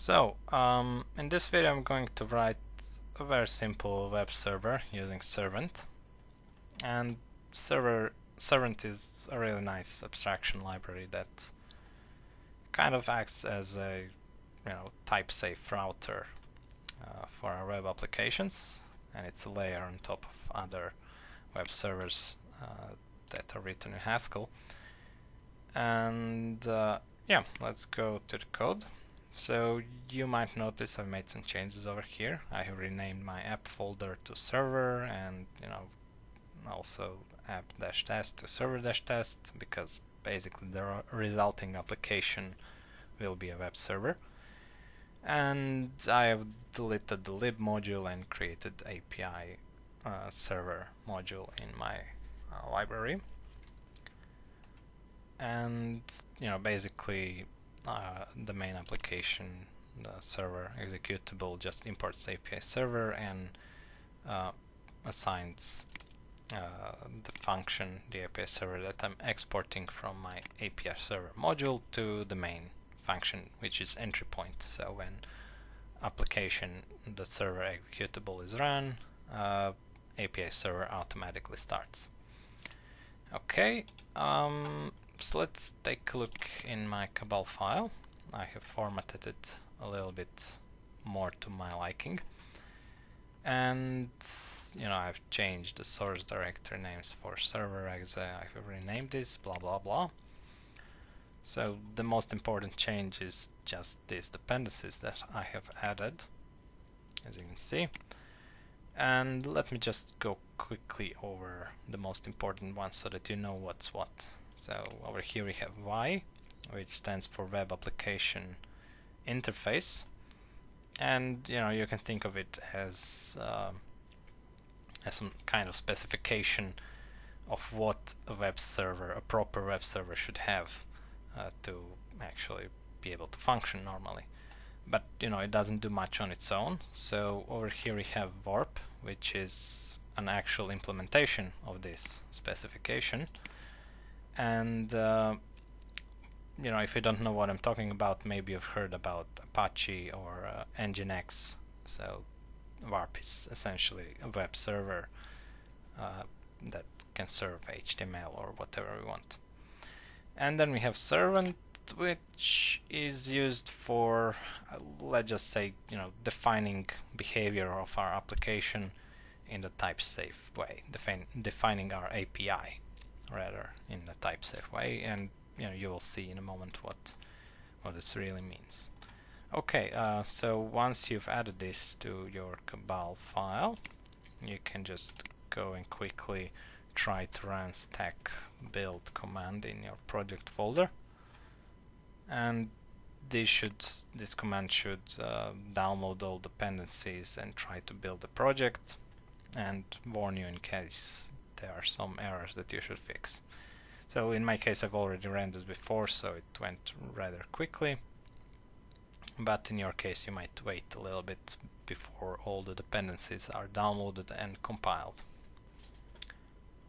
In this video I'm going to write a very simple web server using Servant. And Servant is a really nice abstraction library that kind of acts as a type-safe router for our web applications, and it's a layer on top of other web servers that are written in Haskell. And yeah, let's go to the code. So you might notice I've made some changes over here. I have renamed my app folder to server, and also app-test to server-test, because basically the resulting application will be a web server. And I have deleted the lib module and created API server module in my library. And basically the main application, the server executable, just imports API server and assigns the function, the API server that I'm exporting from my API server module to the main function, which is entry point. So when application, the server executable is run, API server automatically starts. Okay, so let's take a look in my Cabal file. I have formatted it a little bit more to my liking, and I've changed the source directory names for server, I've renamed this, blah blah blah. So the most important change is just these dependencies that I have added, as you can see. And let me just go quickly over the most important ones so that you know what's what. So over here we have Y, which stands for Web Application Interface, and you can think of it as some kind of specification of what a web server, a proper web server, should have to actually be able to function normally. But it doesn't do much on its own. So over here we have Warp, which is an actual implementation of this specification. And if you don't know what I'm talking about, maybe you've heard about Apache or Nginx. So Warp is essentially a web server that can serve HTML or whatever we want. And then we have Servant, which is used for, let's just say, defining behavior of our application in the type-safe way, defining our API rather in the type-safe way, and you will see in a moment what this really means. Okay, so once you've added this to your Cabal file, you can just go and quickly try to run stack build command in your project folder, and this command should download all dependencies and try to build a project and warn you in case there are some errors that you should fix. So in my case I've already ran this before, so it went rather quickly, but in your case you might wait a little bit before all the dependencies are downloaded and compiled.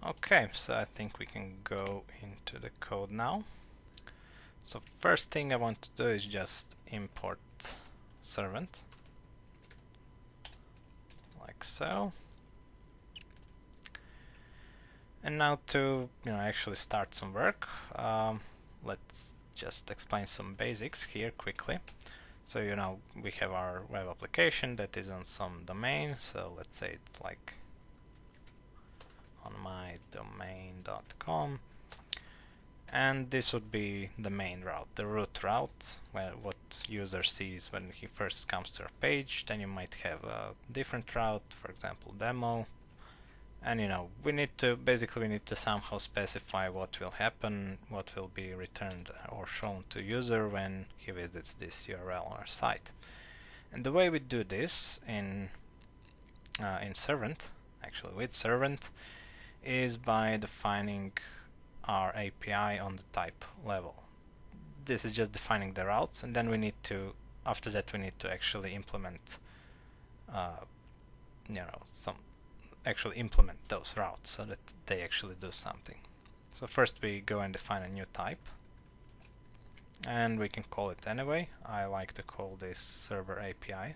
Okay, so I think we can go into the code now. So first thing I want to do is just import Servant, like so. And now to actually start some work, let's just explain some basics here quickly. So we have our web application that is on some domain. So let's say it's like on mydomain.com, and this would be the main route, the root route, where what user sees when he first comes to our page. Then you might have a different route, for example demo, and we need to somehow specify what will happen, what will be returned or shown to user when he visits this URL on our site. And the way we do this in Servant, actually with Servant, is by defining our API on the type level. This is just defining the routes, and then after that we need to actually implement implement those routes so that they actually do something. So first we go and define a new type, and we can call it anyway. I like to call this server API.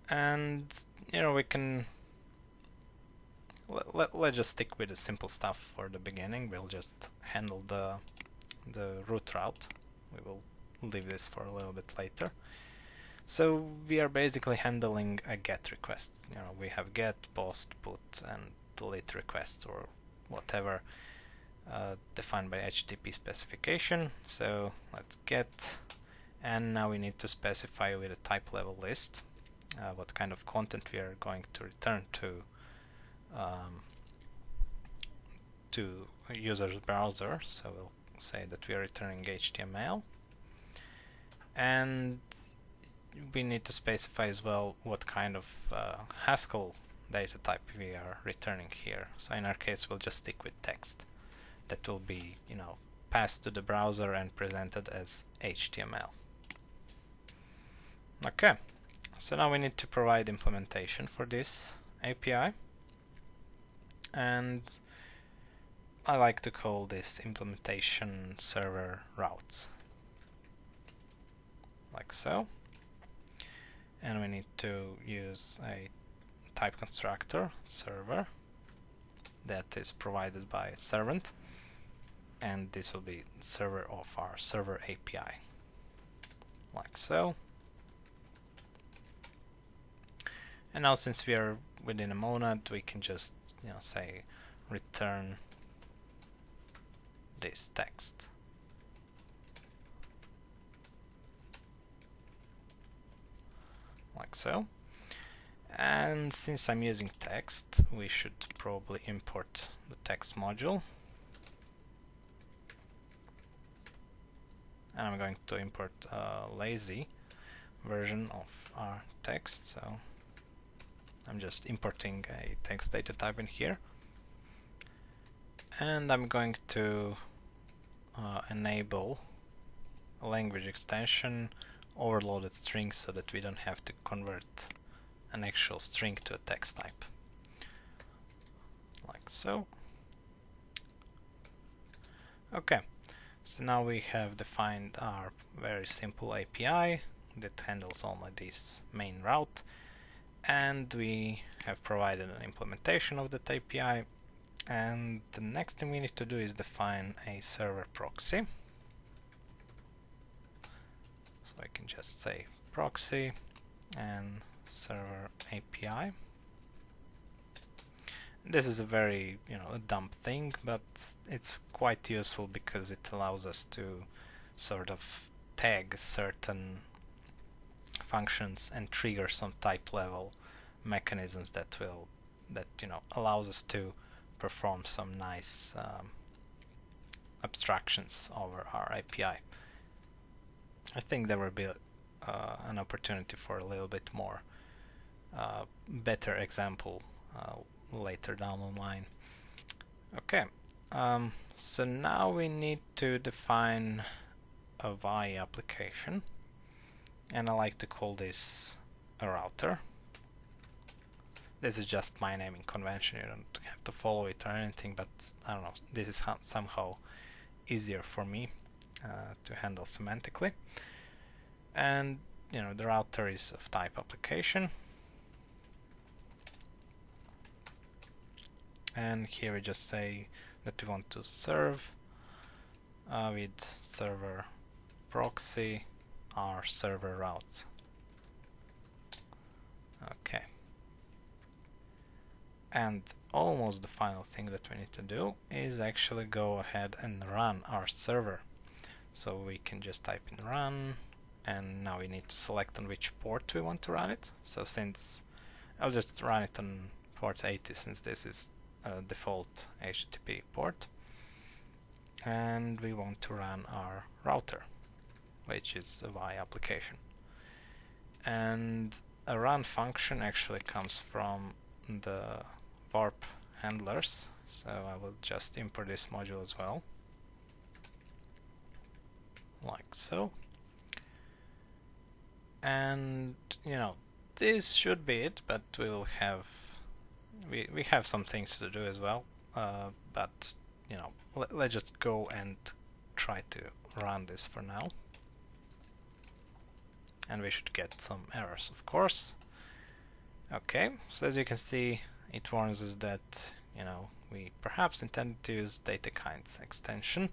And we can let's just stick with the simple stuff for the beginning. We'll just handle the root route. We will leave this for a little bit later. So we are basically handling a GET request. We have GET, POST, PUT, and delete requests or whatever defined by HTTP specification. So let's get, and now we need to specify with a type level list what kind of content we are going to return to a user's browser. So we'll say that we are returning HTML, and we need to specify as well what kind of Haskell data type we are returning here. So in our case, we'll just stick with text. That will be, passed to the browser and presented as HTML. Okay, so now we need to provide implementation for this API, and I like to call this implementation server routes, like so. And we need to use a type constructor server that is provided by servant, and this will be server of our server API, like so. And now, since we are within a monad, we can just say return this text. Like so. And since I'm using text, we should probably import the text module. And I'm going to import a lazy version of our text. So I'm just importing a text data type in here. And I'm going to enable a language extension overloaded strings so that we don't have to convert an actual string to a text type, like so. Okay, so now we have defined our very simple API that handles only this main route, and we have provided an implementation of that API. And the next thing we need to do is define a server proxy. So I can just say proxy and server API. This is a very, a dumb thing, but it's quite useful because it allows us to sort of tag certain functions and trigger some type level mechanisms that allows us to perform some nice abstractions over our API. I think there will be an opportunity for a little bit more better example later down the line. Okay, so now we need to define a VI application, and I like to call this a router. This is just my naming convention, you don't have to follow it or anything, but I don't know, this is somehow easier for me to handle semantically. And the router is of type application, and here we just say that we want to serve with server proxy our server routes. Okay, and almost the final thing that we need to do is actually go ahead and run our server. So we can just type in run, and now we need to select on which port we want to run it. So since I'll just run it on port 80, since this is a default HTTP port, and we want to run our router, which is a VI application. And a run function actually comes from the warp handlers, so I will just import this module as well, like so. And this should be it, but we will have we have some things to do as well, but you know, let's just go and try to run this for now. And we should get some errors, of course. Okay, so as you can see, it warns us that, you know, we perhaps intended to use data kinds extension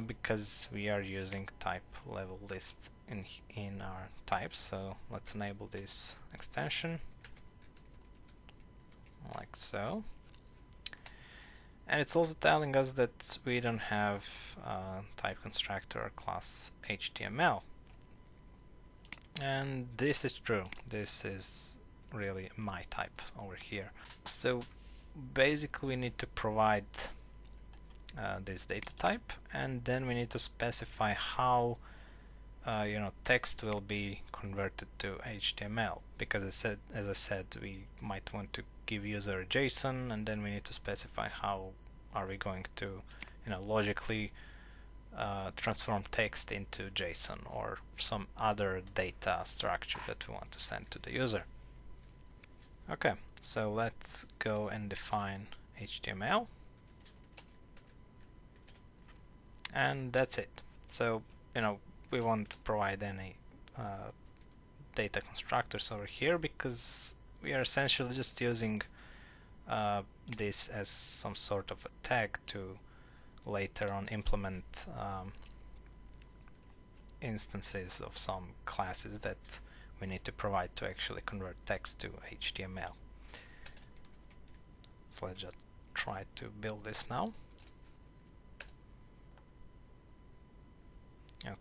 because we are using type level list in our types. So let's enable this extension like so. And it's also telling us that we don't have type constructor or class HTML. And this is true. This is really my type over here. So basically we need to provide this data type, and then we need to specify how you know, text will be converted to HTML, because as I said, we might want to give user a JSON, and then we need to specify how are we going to, you know, logically transform text into JSON or some other data structure that we want to send to the user. Okay, so let's go and define HTML, and that's it. So, you know, we won't provide any data constructors over here because we are essentially just using this as some sort of a tag to later on implement instances of some classes that we need to provide to actually convert text to HTML. So let's just try to build this now.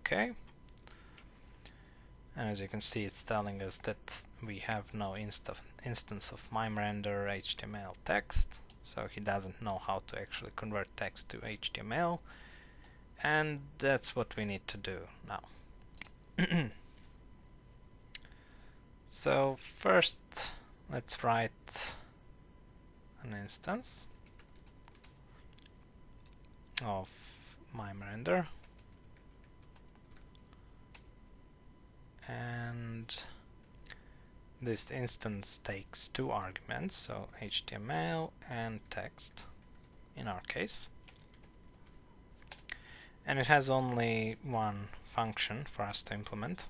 Okay, and as you can see, it's telling us that we have no instance of MIME-render HTML text, so he doesn't know how to actually convert text to HTML, and that's what we need to do now. So first, let's write an instance of MIME-render. And this instance takes two arguments, so HTML and text in our case, and it has only one function for us to implement.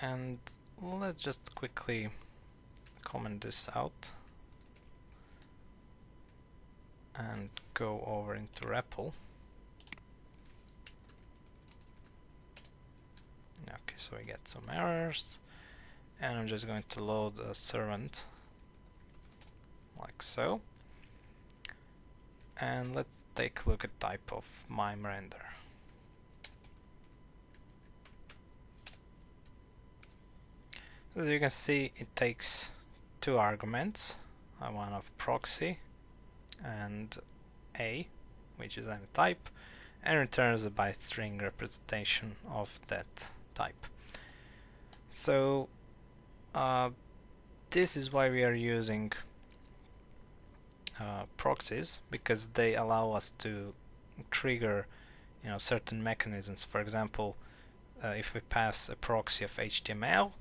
And let's just quickly comment this out and go over into REPL. Okay, so we get some errors, and I'm just going to load a servant like so, and let's take a look at type of MIME-render. As you can see, it takes two arguments, one of proxy and a, which is any type, and returns a byte string representation of that type. So this is why we are using proxies, because they allow us to trigger, you know, certain mechanisms. For example, if we pass a proxy of HTML,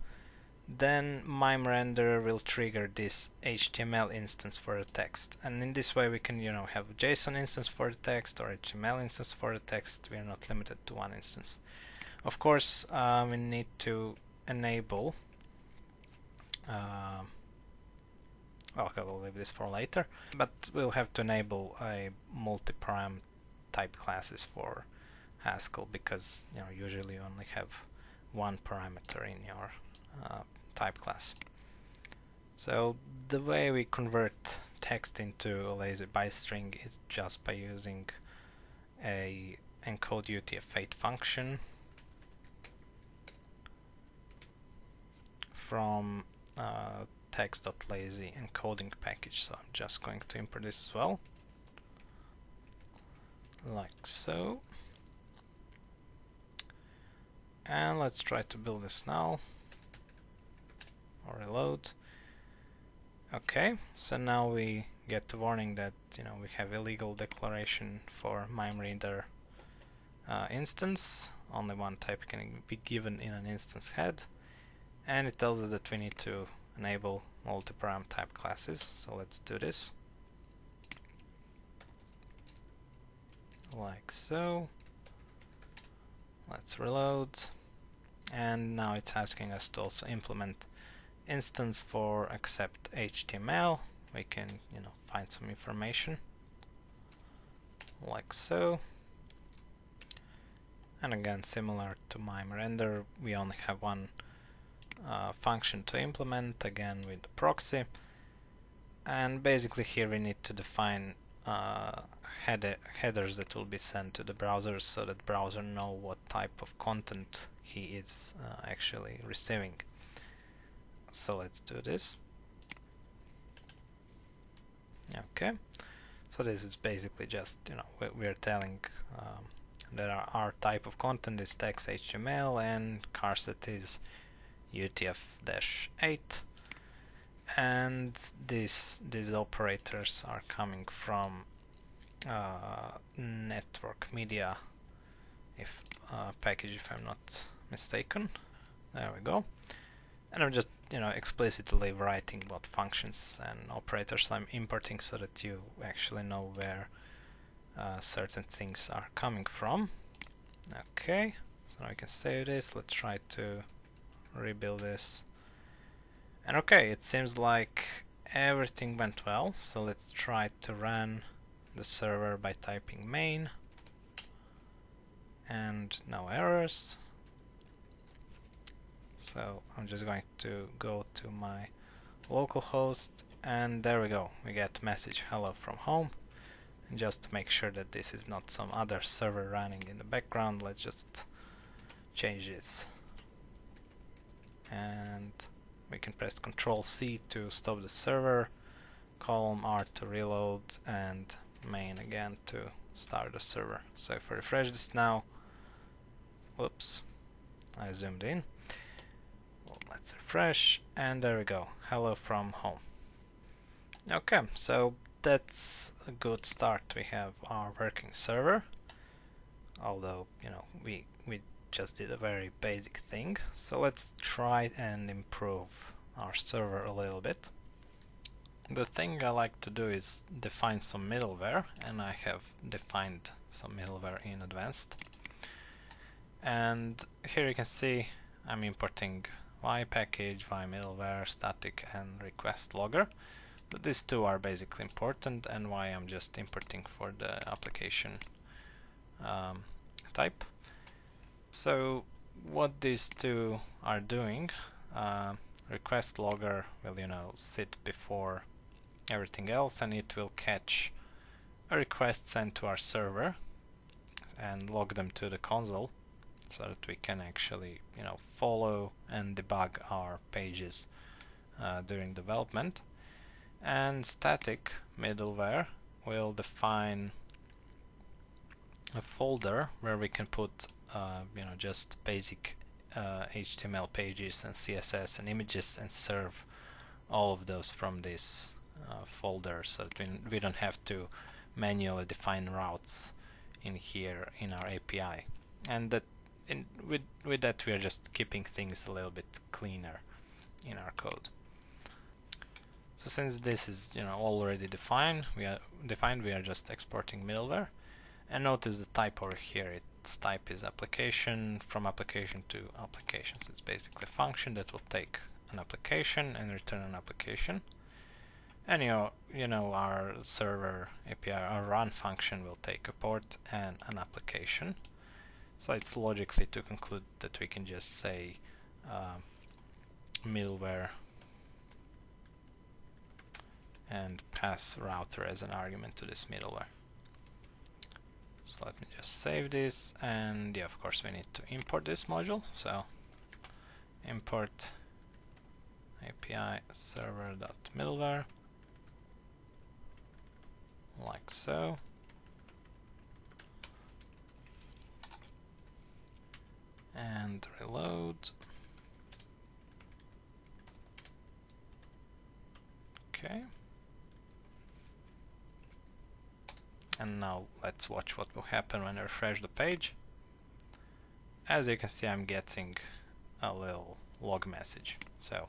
then MIME-render will trigger this HTML instance for the text, and in this way we can, you know, have a JSON instance for the text or HTML instance for the text. We are not limited to one instance. Of course, we need to enable well, okay, we'll leave this for later, but we'll have to enable a multi-param type classes for Haskell, because, you know, usually you only have one parameter in your type class. So the way we convert text into a lazy byte string is just by using a encode UTF-8 function from text.lazy encoding package. So I'm just going to import this as well, like so. And let's try to build this now, or reload. Okay, so now we get the warning that, you know, we have illegal declaration for MIME-render instance. Only one type can be given in an instance head, and it tells us that we need to enable multi-param type classes. So let's do this. Like so. Let's reload. And now it's asking us to also implement instance for accept HTML. We can, find some information. Like so. And again, similar to MIME render, we only have one function to implement, again with the proxy. And basically here we need to define headers that will be sent to the browser so that the browser know what type of content he is actually receiving. So let's do this. Okay, so this is basically just, we're telling that our type of content is text HTML and charset is UTF-8, and these operators are coming from network media package, if I'm not mistaken. There we go. And I'm just explicitly writing what functions and operators I'm importing so that you actually know where certain things are coming from. Okay, so now we can save this. Let's try to rebuild this. And okay, it seems like everything went well. So let's try to run the server by typing main, and no errors. So I'm just going to go to my localhost, and there we go. We get message hello from home. And just to make sure that this is not some other server running in the background, let's just change this. And we can press Ctrl+C to stop the server, column R to reload, and main again to start the server. So if I refresh this now, whoops, I zoomed in. Well, let's refresh, and there we go. Hello from home. Okay, so that's a good start. We have our working server, although we just did a very basic thing. So let's try and improve our server a little bit. The thing I like to do is define some middleware, and I have defined some middleware in advanced. And here you can see I'm importing Y package, Y middleware, static, and request logger. But these two are basically important, and Y I'm just importing for the application type. So what these two are doing, request logger will sit before everything else, and it will catch a request sent to our server and log them to the console so that we can actually follow and debug our pages during development. And static middleware will define a folder where we can put just basic HTML pages and CSS and images, and serve all of those from this folder, so that we don't have to manually define routes in here in our API. And that with that we are just keeping things a little bit cleaner in our code. So since this is already defined, we are just exporting middleware. And notice the type over here. Its type is application, from application to application. So it's basically a function that will take an application and return an application. And our server API, our run function, will take a port and an application. So it's logically to conclude that we can just say middleware and pass router as an argument to this middleware. So let me just save this, and yeah, of course we need to import this module. So import API server.middleware, like so. And reload. Okay. And now let's watch what will happen when I refresh the page. As you can see, I'm getting a little log message. So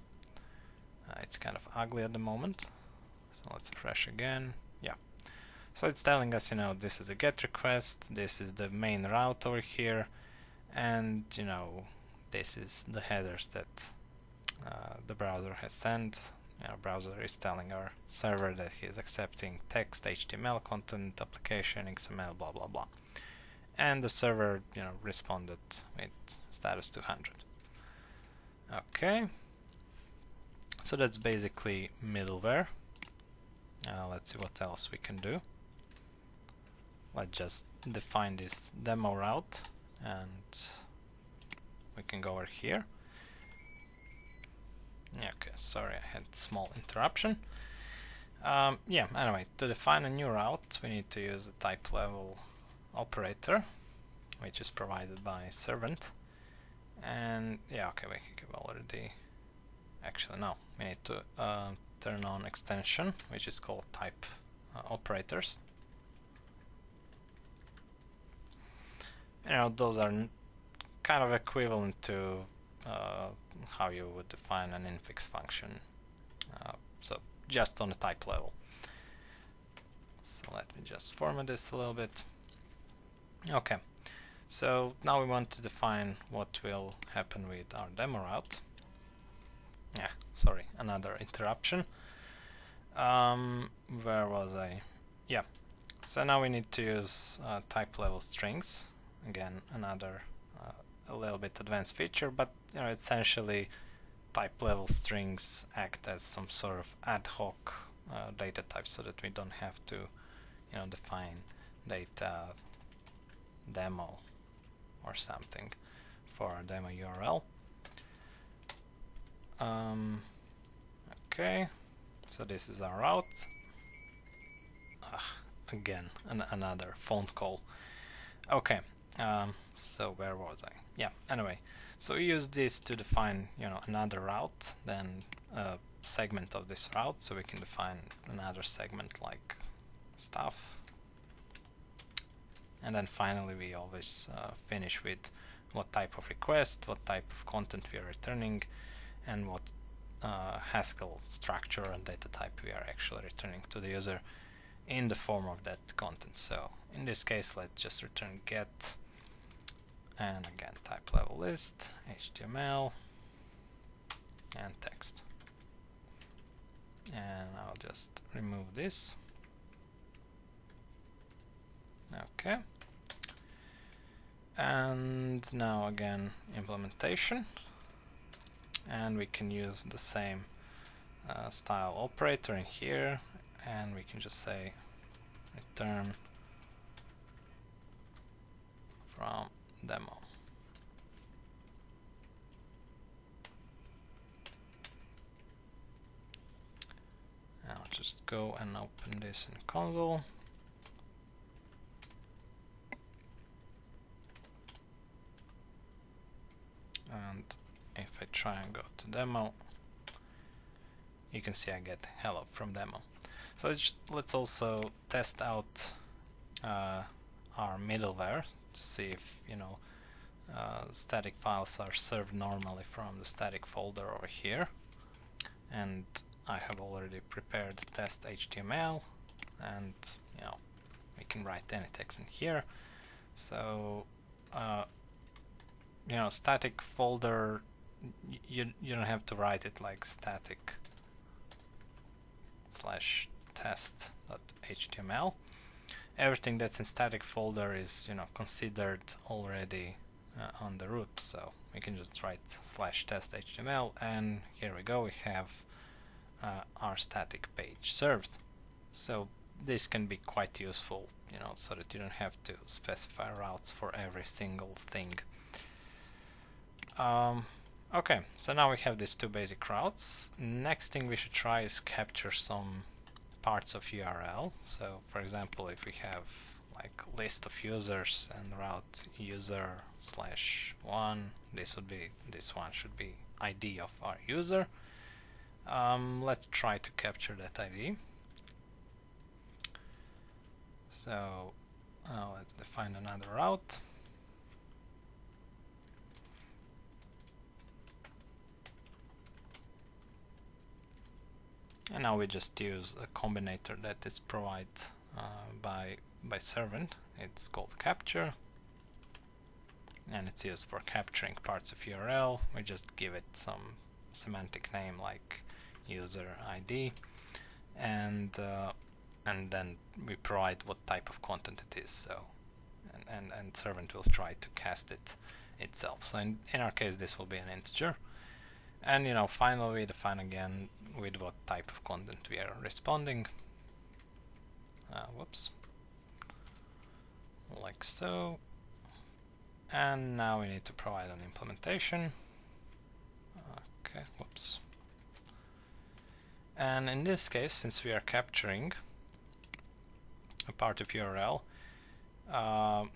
it's kind of ugly at the moment. So let's refresh again. Yeah. So it's telling us, you know, this is a GET request, this is the main route over here, and, you know, this is the headers that the browser has sent. You know, browser is telling our server that he is accepting text, HTML content, application, XML, blah blah blah. And the server, you know, responded with status 200. Okay. So that's basically middleware. Let's see what else we can do. Let's just define this demo route, and we can go over here. Okay, sorry, I had a small interruption. Yeah, anyway, to define a new route, we need to use a type level operator, which is provided by servant. And yeah, okay, we can already. Actually, no, we need to turn on extension, which is called type operators. You know, those are kind of equivalent to how you would define an infix function. So just on the type level. So let me just format this a little bit. Okay, so now we want to define what will happen with our demo route. Yeah, sorry, another interruption. Where was I? Yeah, so now we need to use type level strings. Again, another a little bit advanced feature, but you know, essentially type level strings act as some sort of ad hoc data type, so that we don't have to, you know, define data demo or something for our demo URL. Okay, so this is our route. Again, another phone call. Okay, so where was I? Yeah, anyway, so we use this to define, you know, another route, then a segment of this route, so we can define another segment like stuff. And then finally we always finish with what type of request, what type of content we are returning, and what Haskell structure and data type we are actually returning to the user in the form of that content. So in this case, let's just return get, and again type level list, HTML, and text. And I'll just remove this. Okay. And now again implementation, and we can use the same style operator in here, and we can just say return from demo. I'll just go and open this in console. And if I try and go to demo, you can see I get hello from demo. So let's also test out our middleware to see if, you know, static files are served normally from the static folder over here. And I have already prepared test HTML, and you know, we can write any text in here. So you know, static folder, you don't have to write it like static /test.html. Everything that's in static folder is, you know, considered already on the root, so we can just write /test.html, and here we go, we have our static page served. So this can be quite useful, you know, so that you don't have to specify routes for every single thing. Okay, so now we have these two basic routes. Next thing we should try is capture some parts of URL. So for example, if we have like list of users and route user/1, this one should be ID of our user. Let's try to capture that ID. So let's define another route. And now we just use a combinator that is provided by servant. It's called capture, and it's used for capturing parts of URL. We just give it some semantic name like user ID, and then we provide what type of content it is. So and servant will try to cast it itself. So in our case, this will be an integer. And finally we define again with what type of content we are responding. Whoops. Like so. And now we need to provide an implementation. Okay, whoops. And in this case, since we are capturing a part of URL,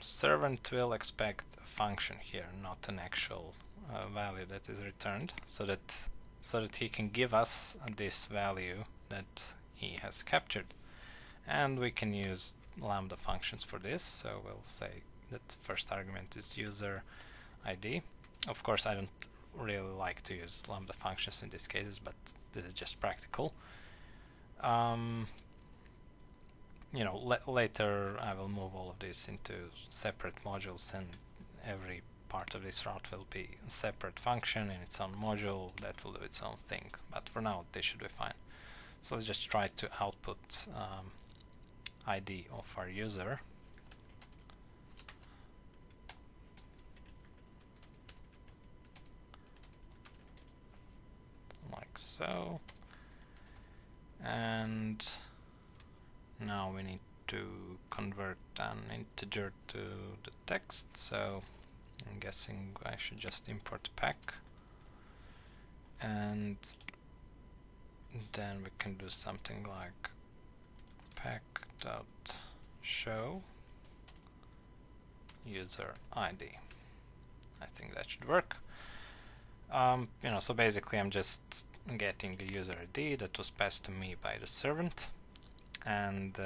servant will expect a function here, not an actual value that is returned, so that he can give us this value that he has captured. And we can use lambda functions for this. So we'll say that first argument is user ID. Of course, I don't really like to use lambda functions in these cases, but this is just practical. Later I will move all of this into separate modules, and every part of this route will be a separate function in its own module that will do its own thing. But for now, this should be fine. So let's just try to output ID of our user. Like so. And now we need to convert an integer to the text, so I'm guessing I should just import pack, and then we can do something like pack.show user ID. I think that should work. So basically I'm just getting a user ID that was passed to me by the servant. And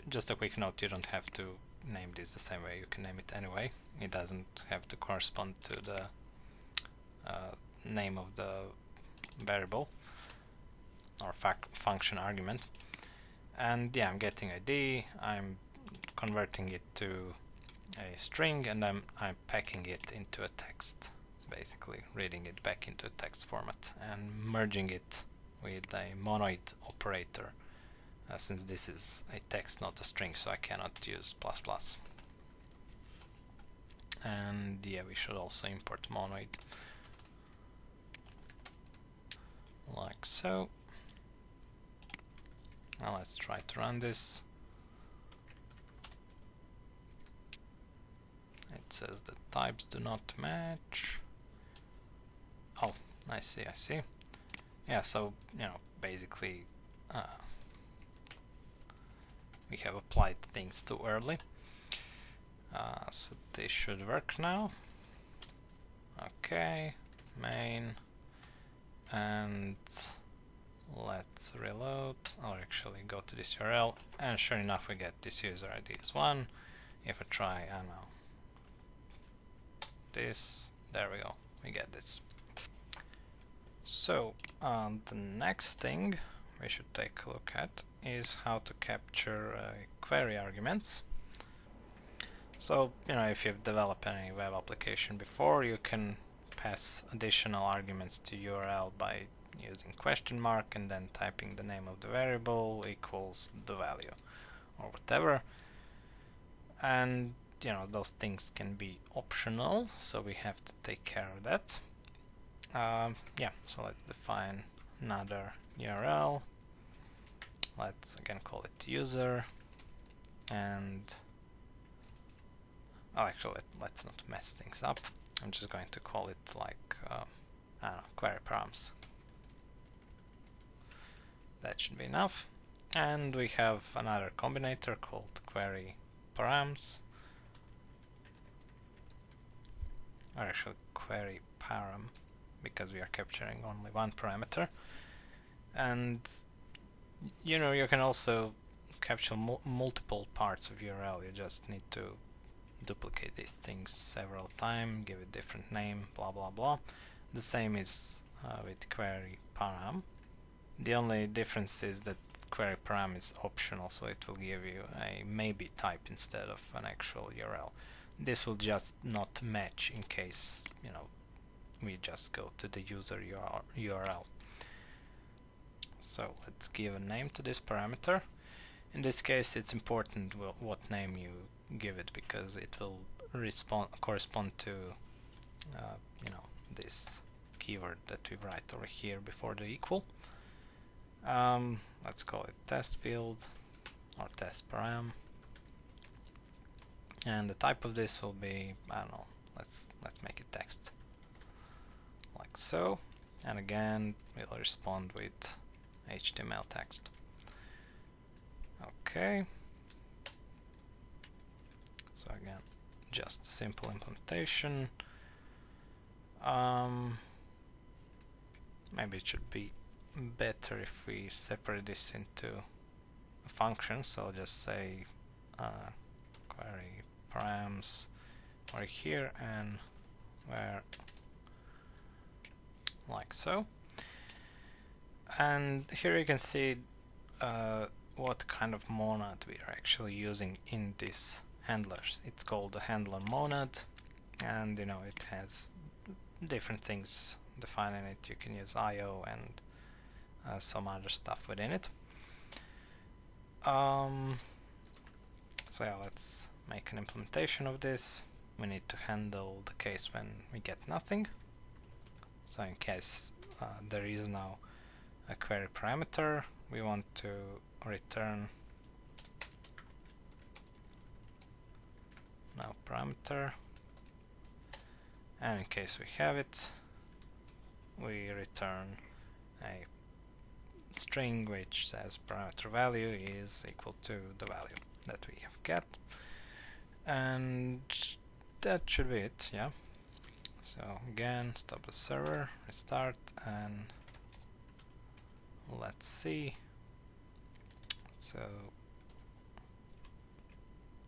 just a quick note, you don't have to name this the same way, you can name it anyway. It doesn't have to correspond to the name of the variable or function argument. And yeah, I'm getting ID, I'm converting it to a string, and I'm packing it into a text, basically reading it back into a text format and merging it with a monoid operator. Since this is a text, not a string, so I cannot use ++. And yeah, we should also import monoid. Like so. Now let's try to run this. It says the types do not match. Oh, I see. Yeah, so, basically we have applied things too early. So this should work now. Okay, main, and let's reload, or actually go to this URL, and sure enough we get this user ID is 1. If I try, I don't know, this, there we go, we get this. So the next thing we should take a look at is how to capture query arguments. So, if you've developed any web application before, you can pass additional arguments to URL by using question mark and then typing the name of the variable equals the value or whatever. And, those things can be optional, so we have to take care of that. Yeah, so let's define another URL. Let's again call it user, and actually let's not mess things up. I'm just going to call it like I don't know, query params. That should be enough. And we have another combinator called query params, or actually query param, because we are capturing only one parameter. And you can also capture multiple parts of URL. You just need to duplicate these things several times, give it different name, blah blah blah. The same is with query param. The only difference is that query param is optional, so it will give you a maybe type instead of an actual URL. This will just not match in case, you know, we just go to the user URL. So let's give a name to this parameter. In this case, it's important what name you give it, because it will correspond to you know, this keyword that we write over here before the equal. Let's call it test field or test param, and the type of this will be, I don't know, let's make it text, like so, and again we'll respond with HTML text. Okay, so again, just simple implementation. Maybe it should be better if we separate this into a function, so I'll just say query params right here and where, like so. And here you can see what kind of monad we are actually using in this handlers. It's called the handler monad, and you know, it has different things defined in it. You can use IO and some other stuff within it. So yeah, let's make an implementation of this. We need to handle the case when we get nothing. So in case there is now a query parameter, we want to return now parameter, and in case we have it, we return a string which says parameter value is equal to the value that we have get, and that should be it. Yeah, so again, stop the server, restart, and let's see. So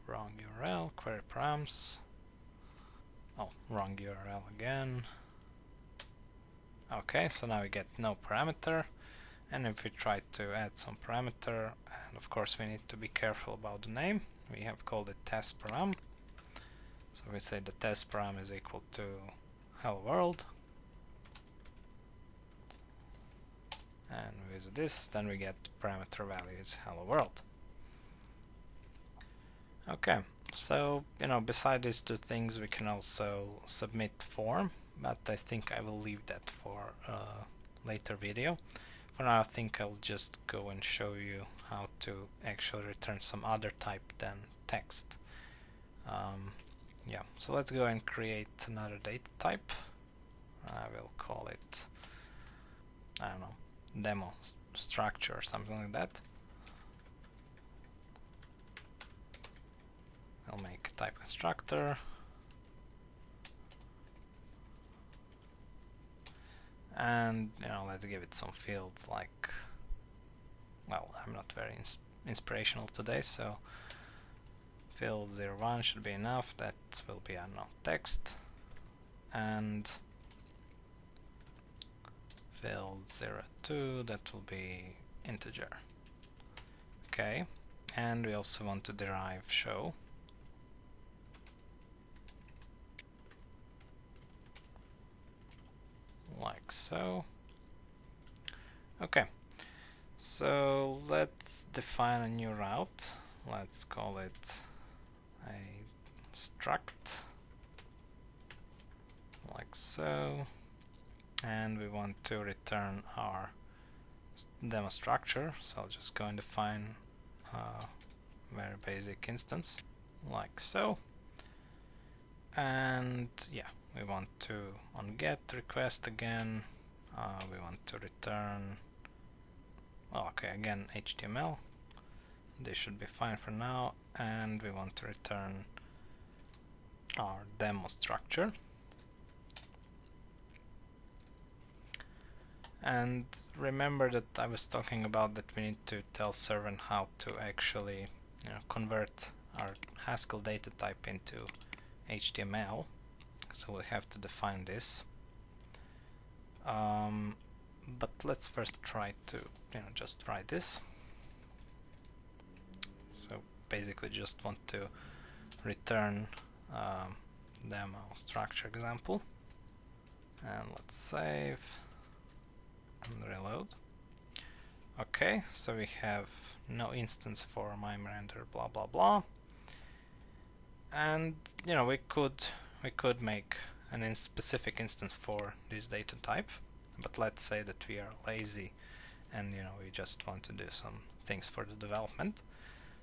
wrong URL, query params. Oh, wrong URL again. Okay, so now we get no parameter, and if we try to add some parameter, and of course we need to be careful about the name, we have called it test param. So we say the test param is equal to hello world, and with this then we get parameter value is hello world. Okay, so you know, beside these two things we can also submit form, but I think I will leave that for a later video. For now I think I'll just go and show you how to actually return some other type than text. Yeah, so let's go and create another data type. I will call it, I don't know, demo structure or something like that. I'll make a type constructor, and you know, let's give it some fields like, well, I'm not very inspirational today, so field 01 should be enough. That will be, I don't know, text, and field 02, that will be integer. Okay, and we also want to derive show. Like so. Okay, so let's define a new route. Let's call it a struct, like so, and we want to return our demo structure, so I'll just go and define a very basic instance, like so. And yeah, we want to, on get request again, we want to return, okay, again HTML. This should be fine for now, and we want to return our demo structure. And remember that I was talking about that we need to tell server how to actually, you know, convert our Haskell data type into HTML. So we have to define this. but let's first try to just write this. So basically just want to return demo structure example, and let's save and reload. Okay, so we have no instance for MIME render blah blah blah, and we could make an specific instance for this data type, but let's say that we are lazy and we just want to do some things for the development.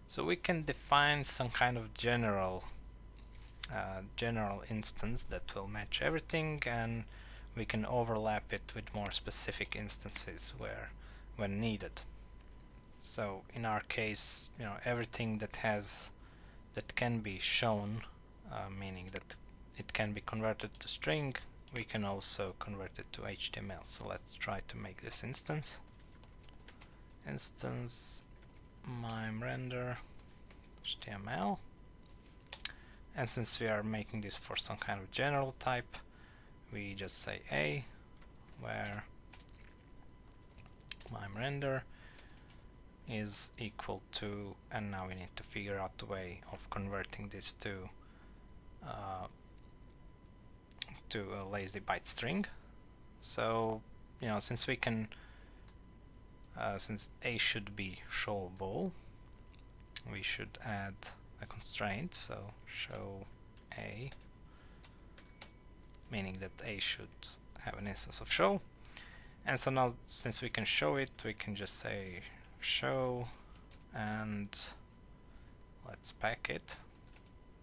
So we can define some kind of general instance that will match everything, and we can overlap it with more specific instances when needed. So in our case, everything that can be shown, meaning that it can be converted to string, we can also convert it to HTML. So let's try to make this instance MIME render HTML, and since we are making this for some kind of general type, we just say a where MIME render is equal to, and now we need to figure out a way of converting this to a lazy byte string. So since we can since a should be showable, we should add a constraint, so show a, meaning that a should have an instance of show. And so now, since we can show it, we can just say show, and let's pack it.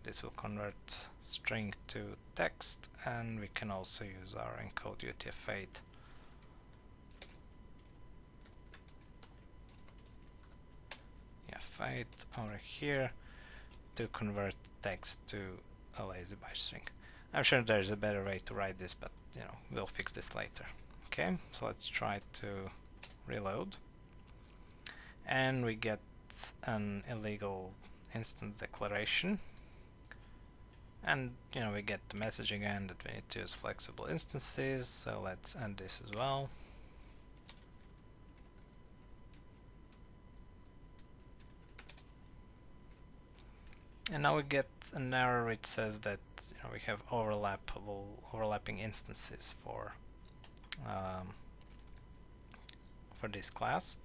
This will convert string to text, and we can also use our encode UTF-8 over here to convert text to a lazy byte string. I'm sure there's a better way to write this, but we'll fix this later. Okay, so let's try to reload, and we get an illegal instance declaration, and we get the message again that we need to use flexible instances. So let's end this as well. And now we get an error which says that we have overlapping instances for this class.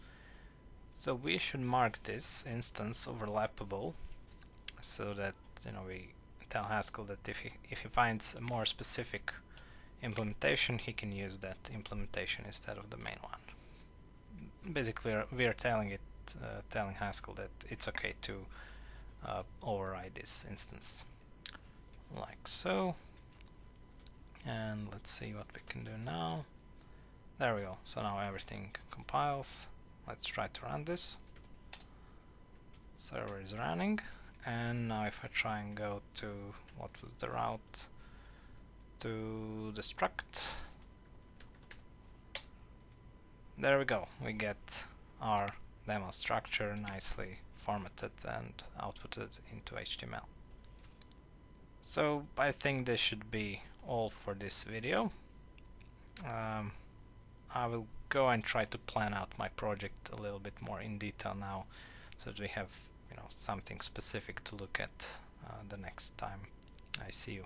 So we should mark this instance overlappable, so that we tell Haskell that if he finds a more specific implementation, he can use that implementation instead of the main one. Basically, we are telling Haskell that it's okay to override this instance, like so. And let's see what we can do now. There we go. So now everything compiles. Let's try to run this. Server is running, and now if I try and go to, what was the route, to the struct, there we go. We get our demo structure nicely formatted and outputted into HTML. So I think this should be all for this video. I will go and try to plan out my project a little bit more in detail now, so that we have something specific to look at the next time I see you.